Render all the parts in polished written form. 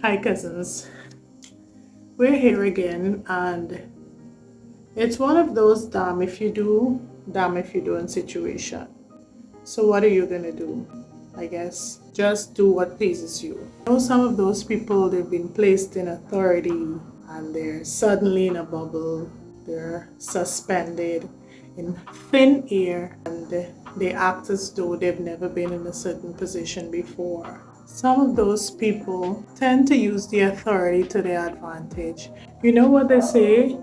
Hi cousins, we're here again, and it's one of those damn if you do, damn if you don't situation. So what are you gonna do? I guess just do what pleases you. You know, some of those people, they've been placed in authority and they're suddenly in a bubble, they're suspended in thin air, and they act as though they've never been in a certain position before. Some of those people tend to use the authority to their advantage. You know what they say?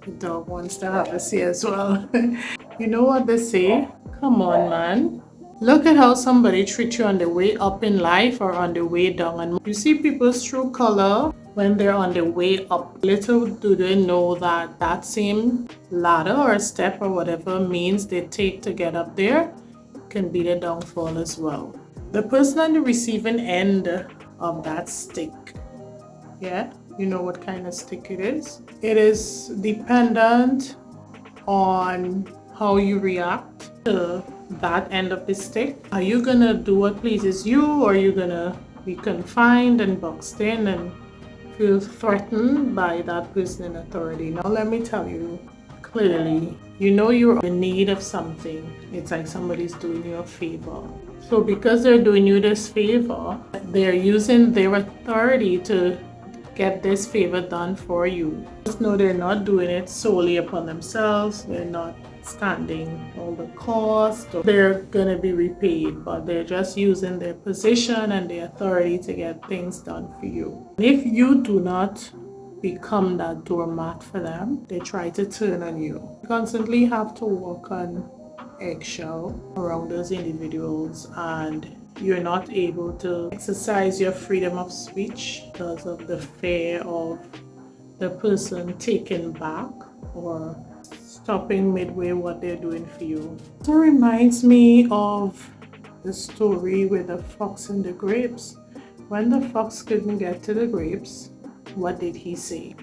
The dog wants to have a say as well. You know what they say? Come on, man. Look at how somebody treats you on the way up in life or on the way down. And you see people's true color when they're on the way up. Little do they know that that same ladder or step or whatever means they take to get up there can be the downfall as well. The person on the receiving end of that stick, yeah, you know what kind of stick it is? It is dependent on how you react to that end of the stick. Are you gonna do what pleases you, or are you gonna be confined and boxed in and feel threatened by that person in authority? Now let me tell you clearly, you know you're in need of something. It's like somebody's doing you a favor. So because they're doing you this favor, they're using their authority to get this favor done for you. Just know they're not doing it solely upon themselves. They're not standing all the cost. They're gonna be repaid, but they're just using their position and their authority to get things done for you. If you do not become that doormat for them, they try to turn on you. You constantly have to walk on eggshell around those individuals, and you're not able to exercise your freedom of speech because of the fear of the person taken back or stopping midway what they're doing for you. It reminds me of the story with the fox and the grapes. When the fox couldn't get to the grapes, what did he say?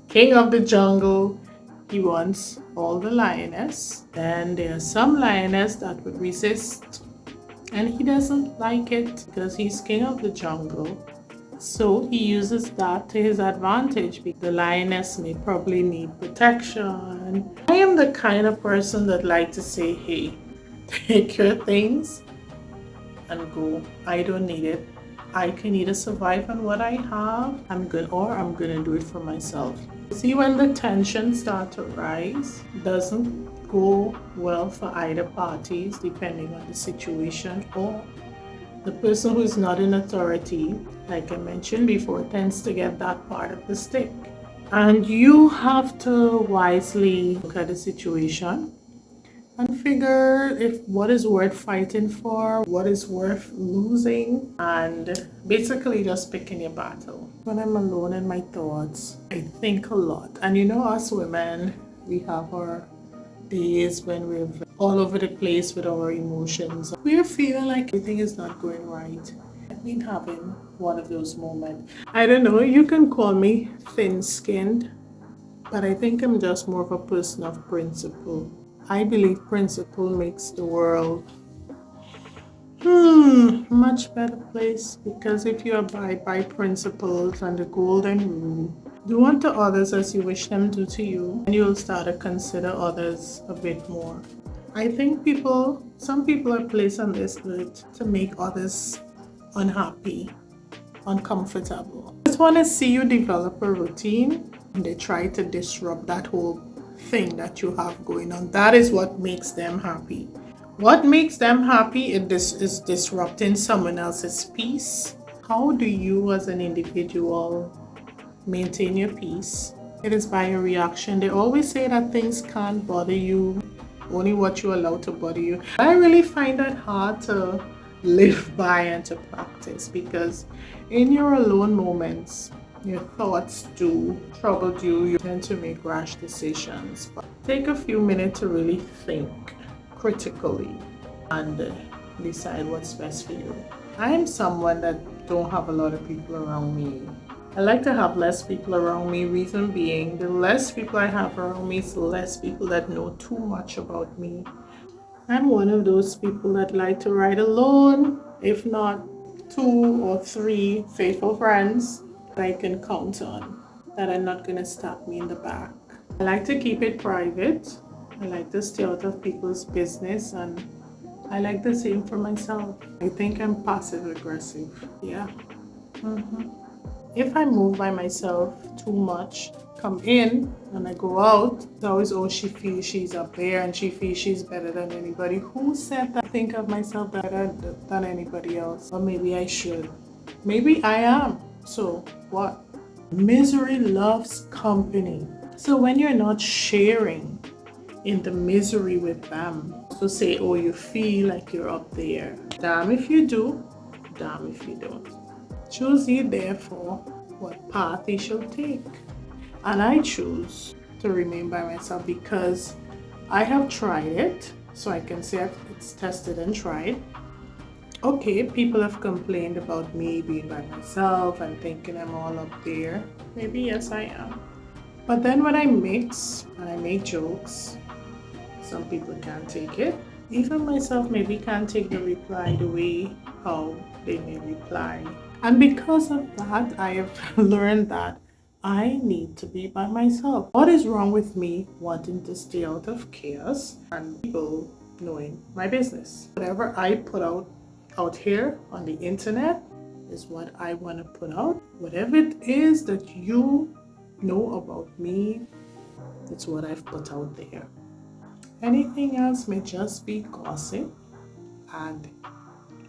King of the jungle, he wants all the lioness. Then there are some lioness that would resist, and he doesn't like it because he's king of the jungle. So he uses that to his advantage. The lioness may probably need protection. I am the kind of person that like to say, hey, take your things and go. I don't need it. I can either survive on what I have, I'm gonna do it for myself. See, when the tension starts to rise, it doesn't go well for either parties depending on the situation, or the person who is not in authority, like I mentioned before, tends to get that part of the stick. And you have to wisely look at the situation and figure if what is worth fighting for, what is worth losing, and basically just picking your battle. When I'm alone in my thoughts, I think a lot. And you know, us women, we have our days when we're all over the place with our emotions. We're feeling like everything is not going right. I've been having one of those moments. I don't know, you can call me thin-skinned, but I think I'm just more of a person of principle. I believe principle makes the world much better place, because if you abide by principles and the golden rule, do unto others as you wish them to to you, and you'll start to consider others a bit more. I think some people are placed on this earth to make others unhappy, uncomfortable. I just want to see you develop a routine, and they try to disrupt that whole thing that you have going on. That is what makes them happy. What makes them happy is disrupting someone else's peace. How do you as an individual maintain your peace? It is by your reaction. They always say that things can't bother you, only what you allow to bother you. I really find that hard to live by and to practice, because in your alone moments, your thoughts do trouble you. You tend to make rash decisions. But take a few minutes to really think critically and decide what's best for you. I am someone that don't have a lot of people around me. I like to have less people around me. Reason being, the less people I have around me, is the less people that know too much about me. I'm one of those people that like to ride alone, if not 2 or 3 faithful friends that I can count on, that are not going to stab me in the back. I like to keep it private. I like to stay out of people's business, and I like the same for myself. I think I'm passive aggressive. Yeah. If I move by myself too much, come in and I go out, it's always, oh, she feels she's up there and she feels she's better than anybody. Who said that I think of myself better than anybody else? Or maybe I should. Maybe I am. So what? Misery loves company. So when you're not sharing in the misery with them, so say, oh, you feel like you're up there. Damn if you do, damn if you don't. Choose ye therefore what path ye shall take. And I choose to remain by myself because I have tried it, so I can say it's tested and tried. Okay, people have complained about me being by myself and thinking I'm all up there. Maybe yes, I am. But then when I mix and I make jokes, some people can't take it. Even myself maybe can't take the reply the way how they may reply. And because of that, I have learned that I need to be by myself. What is wrong with me wanting to stay out of chaos and people knowing my business? Whatever I put out here on the internet is what I want to put out. Whatever it is that you know about me, it's what I've put out there. Anything else may just be gossip, and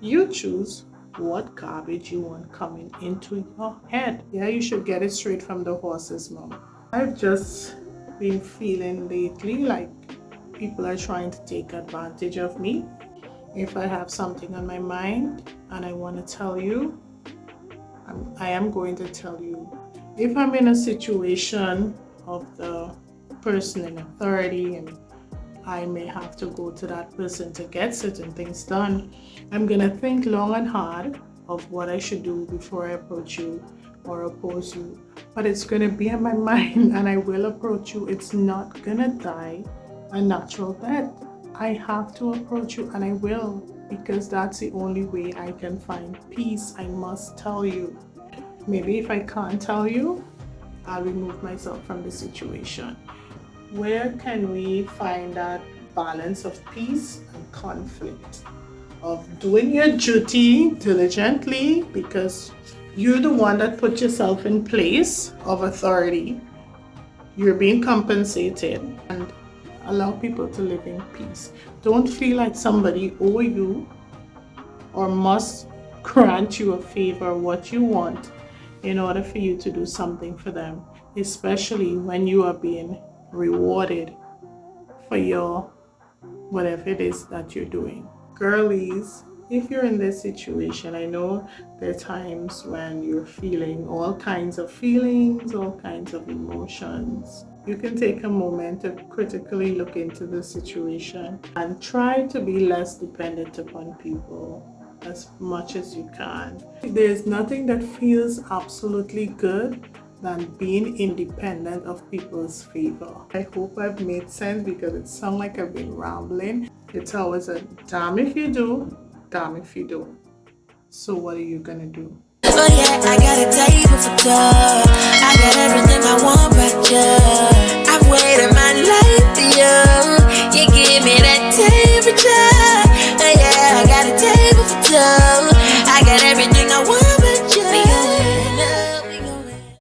you choose what garbage you want coming into your head. Yeah, you should get it straight from the horse's mouth. I've just been feeling lately like people are trying to take advantage of me. If I have something on my mind and I want to tell you, I am going to tell you. If I'm in a situation of the person in authority and I may have to go to that person to get certain things done, I'm going to think long and hard of what I should do before I approach you or oppose you. But it's going to be in my mind and I will approach you. It's not going to die a natural death. I have to approach you and I will, because that's the only way I can find peace. I must tell you. Maybe if I can't tell you, I'll remove myself from the situation. Where can we find that balance of peace and conflict? Of doing your duty diligently because you're the one that put yourself in place of authority. You're being compensated, and allow people to live in peace. Don't feel like somebody owe you or must grant you a favor, what you want, in order for you to do something for them, especially when you are being rewarded for your whatever it is that you're doing. Girlies, if you're in this situation, I know there are times when you're feeling all kinds of feelings, all kinds of emotions. You can take a moment to critically look into the situation and try to be less dependent upon people as much as you can. There's nothing that feels absolutely good than being independent of people's favor. I hope I've made sense because it sounds like I've been rambling. It's always a damn if you do, damn if you don't. So what are you gonna do? Oh yeah, I got a table for two. I got everything.